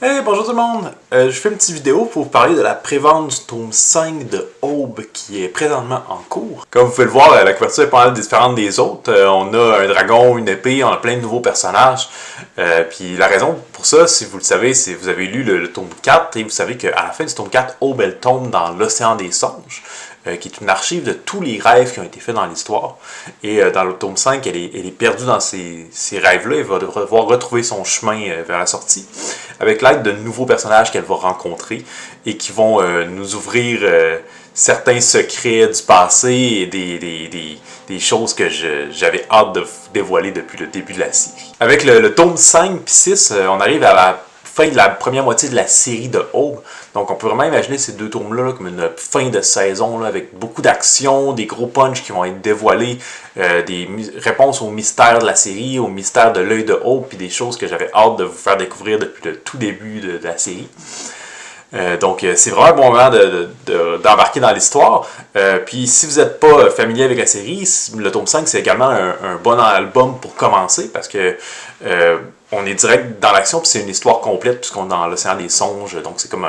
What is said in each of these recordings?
Hey, bonjour tout le monde! Je fais une petite vidéo pour vous parler de la prévente du tome 5 de Aube qui est présentement en cours. Comme vous pouvez le voir, la couverture est pas mal différente des autres. On a un dragon, une épée, on a plein de nouveaux personnages. Puis la raison pour ça, si vous le savez, c'est que vous avez lu le tome 4 et vous savez qu'à la fin du tome 4, Aube elle tombe dans l'océan des songes, qui est une archive de tous les rêves qui ont été faits dans l'histoire. Et dans le tome 5, elle est perdue dans ces rêves-là. Elle va devoir retrouver son chemin vers la sortie, avec l'aide de nouveaux personnages qu'elle va rencontrer et qui vont nous ouvrir certains secrets du passé et des choses que j'avais hâte de dévoiler depuis le début de la série. Avec le tome 5 et 6, on arrive à la fin de la première moitié de la série de Aube. Donc on peut vraiment imaginer ces deux tomes-là comme une fin de saison, là, avec beaucoup d'action, des gros punchs qui vont être dévoilés, des réponses aux mystères de la série, aux mystères de l'œil de Aube, puis des choses que j'avais hâte de vous faire découvrir depuis le tout début de la série. Donc c'est vraiment un bon moment d'embarquer dans l'histoire. Puis si vous n'êtes pas familier avec la série, le tome 5 c'est également un bon album pour commencer parce que on est direct dans l'action, puis c'est une histoire complète puisqu'on est dans l'océan des songes, donc c'est comme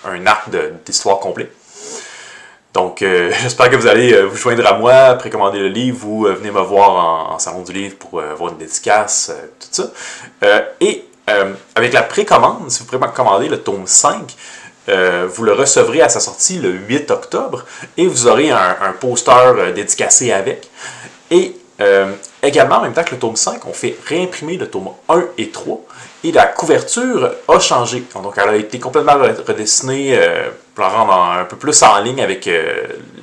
un arc d'histoire complet. Donc j'espère que vous allez vous joindre à moi, précommander le livre ou venir me voir en salon du livre pour voir une dédicace, tout ça. Avec la précommande, si vous précommandez le tome 5, vous le recevrez à sa sortie le 8 octobre et vous aurez un poster dédicacé avec. Et également, en même temps que le tome 5, on fait réimprimer le tome 1 et 3 et la couverture a changé. Donc elle a été complètement redessinée pour la rendre un peu plus en ligne avec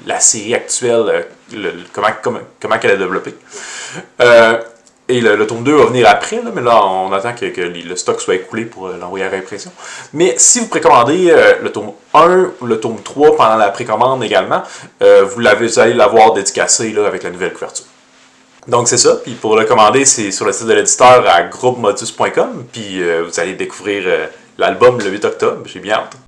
la série actuelle, comment elle a développé. Et le tome 2 va venir après, là, mais là, on attend que le stock soit écoulé pour l'envoyer à réimpression. Mais si vous précommandez le tome 1 ou le tome 3 pendant la précommande également, vous allez l'avoir dédicacé là, avec la nouvelle couverture. Donc c'est ça, puis pour le commander, c'est sur le site de l'éditeur à groupemodus.com, puis vous allez découvrir l'album le 8 octobre, j'ai bien hâte.